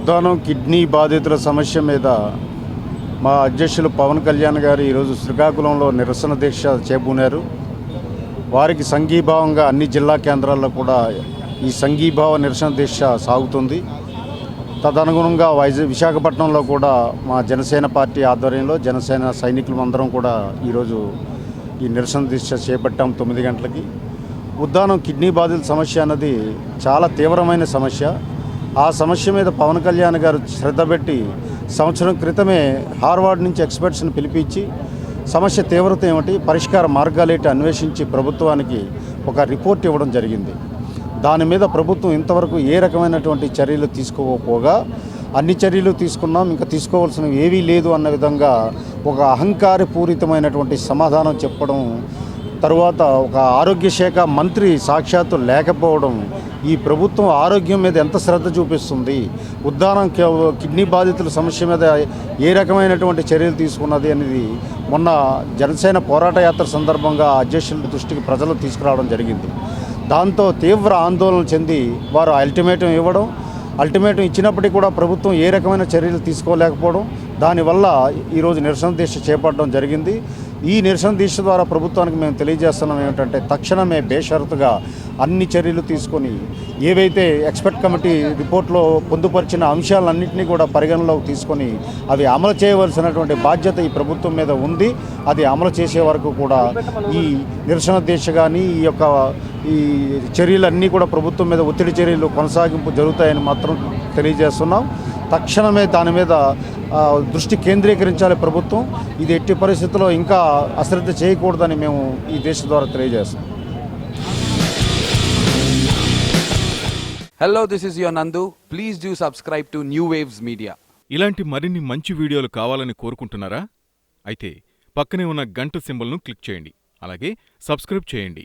Uddanam kidney బాధితుల సమస్య మీద మా అధ్యక్షులు పవన్ కళ్యాణ్ గారు ఈరోజు శ్రీకాకుళంలో నిరసన దీక్ష చేపూనారు. వారికి సంఘీభావంగా అన్ని జిల్లా కేంద్రాల్లో కూడా ఈ సంఘీభావ నిరసన దీక్ష సాగుతుంది. తదనుగుణంగా విశాఖపట్నంలో కూడా మా జనసేన పార్టీ ఆధ్వర్యంలో జనసేన సైనికులందరం కూడా ఈరోజు ఈ నిరసన దీక్ష చేపట్టాం 9 గంటలకి. ఉద్దానం కిడ్నీ బాధితుల సమస్య అన్నది చాలా తీవ్రమైన సమస్య. ఆ సమస్య మీద పవన్ కళ్యాణ్ గారు శ్రద్ధ పెట్టి సంవత్సరం క్రితమే హార్వర్డ్ నుంచి ఎక్స్పర్ట్స్ని పిలిపించి సమస్య తీవ్రత ఏమిటి, పరిష్కార మార్గాలేటి అన్వేషించి ప్రభుత్వానికి ఒక రిపోర్ట్ ఇవ్వడం జరిగింది. దాని మీద ప్రభుత్వం ఇంతవరకు ఏ రకమైనటువంటి చర్యలు తీసుకోకపోగా అన్ని చర్యలు తీసుకున్నాం, ఇంకా తీసుకోవాల్సినవి ఏవీ లేదు అన్న విధంగా ఒక అహంకారపూరితమైనటువంటి సమాధానం చెప్పడం, తరువాత ఒక ఆరోగ్య శాఖ మంత్రి సాక్షాత్తు లేకపోవడం, ఈ ప్రభుత్వం ఆరోగ్యం మీద ఎంత శ్రద్ధ చూపిస్తుంది, ఉద్దానం కిడ్నీ బాధితుల సమస్య మీద ఏ రకమైనటువంటి చర్యలు తీసుకున్నది అనేది మొన్న జనసేన పోరాట యాత్ర సందర్భంగా అధ్యక్షుల దృష్టికి ప్రజలు తీసుకురావడం జరిగింది. దాంతో తీవ్ర ఆందోళన చెంది వారు అల్టిమేటం ఇచ్చినప్పటికీ కూడా ప్రభుత్వం ఏ రకమైన చర్యలు తీసుకోలేకపోవడం, దానివల్ల ఈరోజు నిరసన దీక్ష చేపట్టడం జరిగింది. ఈ నిరసన దీక్ష ద్వారా ప్రభుత్వానికి మేము తెలియజేస్తున్నాం ఏమిటంటే తక్షణమే బేషరతుగా అన్ని చర్యలు తీసుకొని ఏవైతే ఎక్స్పర్ట్ కమిటీ రిపోర్ట్లో పొందుపరిచిన అంశాలన్నింటినీ కూడా పరిగణలోకి తీసుకొని అవి అమలు చేయవలసినటువంటి బాధ్యత ఈ ప్రభుత్వం మీద ఉంది. అది అమలు చేసే వరకు కూడా ఈ నిరసన దీక్ష కానీ ఈ చర్యలన్నీ కూడా ప్రభుత్వం మీద ఒత్తిడి చర్యలు కొనసాగింపు జరుగుతాయని మాత్రం తెలియజేస్తున్నాం. తక్షణమే దాని మీద దృష్టి కేంద్రీకరించాలి ప్రభుత్వం. ఇది ఎట్టి పరిస్థితుల్లో ఇంకా అశ్రద్ధ చేయకూడదని మేము ఈ దేశ ద్వారా తెలియజేస్తాం. Hello, this is your Nandu. Please do subscribe to New Waves Media. ఇలాంటి మరిన్ని మంచి వీడియోలు కావాలని కోరుకుంటున్నారా? అయితే పక్కనే ఉన్న గంట సింబల్ను క్లిక్ చేయండి. అలాగే సబ్స్క్రైబ్ చేయండి.